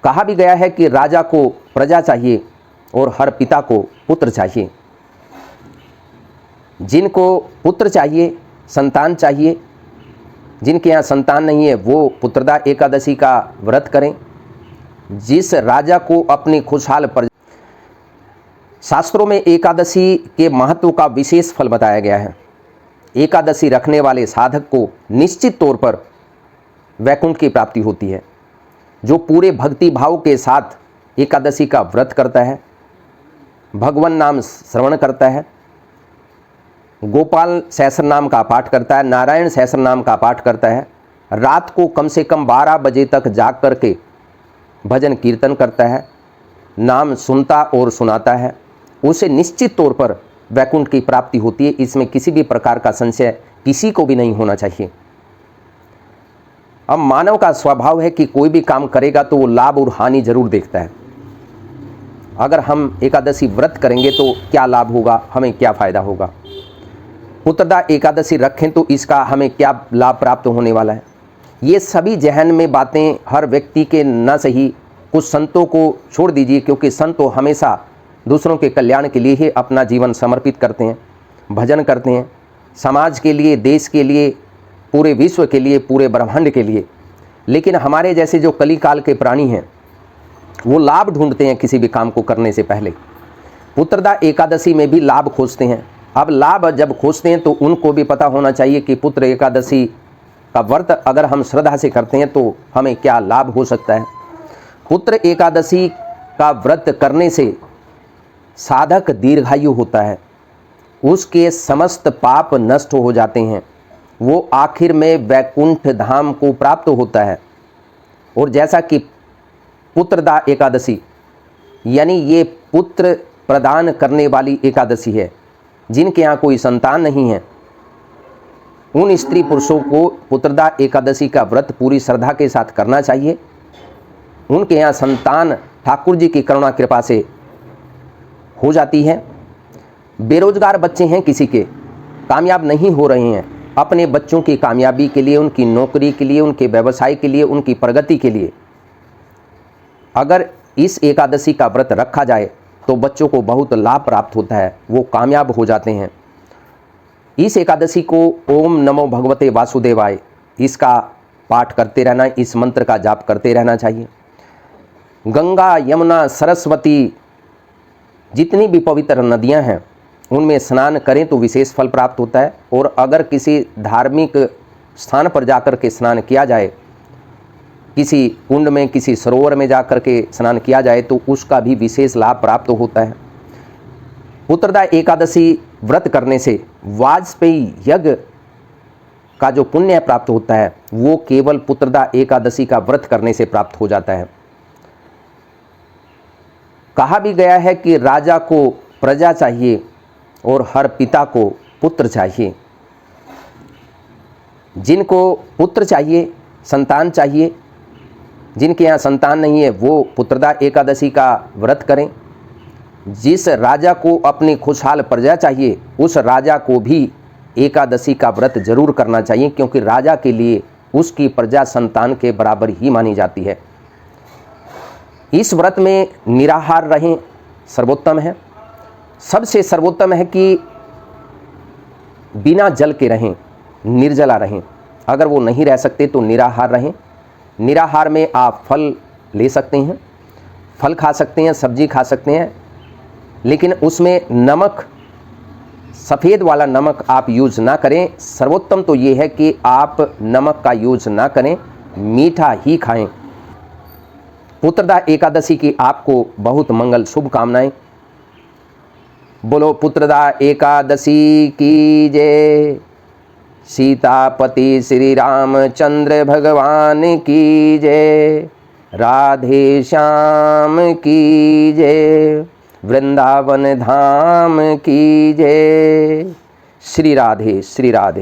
कहा भी गया है कि राजा को प्रजा चाहिए और हर पिता को पुत्र चाहिए। जिनको पुत्र चाहिए, संतान चाहिए, जिनके यहाँ संतान नहीं है वो पुत्रदा एकादशी का व्रत करें। जिस राजा को अपनी खुशहाल प्रजा, शास्त्रों में एकादशी के महत्व का विशेष फल बताया गया है। एकादशी रखने वाले साधक को निश्चित तौर पर वैकुंठ की प्राप्ति होती है। जो पूरे भक्ति भाव के साथ एकादशी का व्रत करता है, भगवान नाम श्रवण करता है, गोपाल सहस्र नाम का पाठ करता है, नारायण सहस्र नाम का पाठ करता है, रात को कम से कम 12 बजे तक जाग करके भजन कीर्तन करता है, नाम सुनता और सुनाता है, उसे निश्चित तौर पर वैकुंठ की प्राप्ति होती है। इसमें किसी भी प्रकार का संशय किसी को भी नहीं होना चाहिए। अब मानव का स्वभाव है कि कोई भी काम करेगा तो वो लाभ और हानि जरूर देखता है। अगर हम एकादशी व्रत करेंगे तो क्या लाभ होगा, हमें क्या फायदा होगा, पुत्रदा एकादशी रखें तो इसका हमें क्या लाभ प्राप्त होने वाला है, ये सभी जहन में बातें हर व्यक्ति के न सही। कुछ संतों को छोड़ दीजिए, क्योंकि संत तो हमेशा दूसरों के कल्याण के लिए ही अपना जीवन समर्पित करते हैं, भजन करते हैं, समाज के लिए, देश के लिए, पूरे विश्व के लिए, पूरे ब्रह्मांड के लिए। लेकिन हमारे जैसे जो कलिकाल के प्राणी हैं वो लाभ ढूंढते हैं किसी भी काम को करने से पहले। पुत्रदा एकादशी में भी लाभ खोजते हैं। अब लाभ जब खोजते हैं तो उनको भी पता होना चाहिए कि पुत्र एकादशी का व्रत अगर हम श्रद्धा से करते हैं तो हमें क्या लाभ हो सकता है। पुत्र एकादशी का व्रत करने से साधक दीर्घायु होता है, उसके समस्त पाप नष्ट हो जाते हैं, वो आखिर में वैकुंठ धाम को प्राप्त होता है। और जैसा कि पुत्रदा एकादशी यानी ये पुत्र प्रदान करने वाली एकादशी है, जिनके यहाँ कोई संतान नहीं है उन स्त्री पुरुषों को पुत्रदा एकादशी का व्रत पूरी श्रद्धा के साथ करना चाहिए। उनके यहाँ संतान ठाकुर जी की करुणा कृपा से हो जाती है। बेरोजगार बच्चे हैं, किसी के कामयाब नहीं हो रहे हैं, अपने बच्चों की कामयाबी के लिए, उनकी नौकरी के लिए, उनके व्यवसाय के लिए, उनकी प्रगति के लिए अगर इस एकादशी का व्रत रखा जाए तो बच्चों को बहुत लाभ प्राप्त होता है, वो कामयाब हो जाते हैं। इस एकादशी को ओम नमो भगवते वासुदेवाय इसका पाठ करते रहना, इस मंत्र का जाप करते रहना चाहिए। गंगा, यमुना, सरस्वती जितनी भी पवित्र नदियां हैं उनमें स्नान करें तो विशेष फल प्राप्त होता है। और अगर किसी धार्मिक स्थान पर जाकर के स्नान किया जाए, किसी कुंड में, किसी सरोवर में जाकर के स्नान किया जाए तो उसका भी विशेष लाभ प्राप्त होता है। पुत्रदा एकादशी व्रत करने से वाजपेयी यज्ञ का जो पुण्य प्राप्त होता है वो केवल पुत्रदा एकादशी का व्रत करने से प्राप्त हो जाता है। कहा भी गया है कि राजा को प्रजा चाहिए और हर पिता को पुत्र चाहिए। जिनको पुत्र चाहिए, संतान चाहिए, जिनके यहाँ संतान नहीं है वो पुत्रदा एकादशी का व्रत करें। जिस राजा को अपनी खुशहाल प्रजा चाहिए उस राजा को भी एकादशी का व्रत जरूर करना चाहिए, क्योंकि राजा के लिए उसकी प्रजा संतान के बराबर ही मानी जाती है। इस व्रत में निराहार रहें, सर्वोत्तम है। सबसे सर्वोत्तम है कि बिना जल के रहें, निर्जला रहें। अगर वो नहीं रह सकते तो निराहार रहें। निराहार में आप फल ले सकते हैं, फल खा सकते हैं, सब्जी खा सकते हैं, लेकिन उसमें नमक, सफ़ेद वाला नमक आप यूज़ ना करें। सर्वोत्तम तो ये है कि आप नमक का यूज़ ना करें, मीठा ही खाएं। पुत्रदा एकादशी की आपको बहुत मंगल शुभकामनाएं। बोलो पुत्रदा एकादशी की जय। सीतापति श्री रामचंद्र भगवान की जय। राधे श्याम की जय। वृंदावन धाम की जय। श्री राधे, श्री राधे।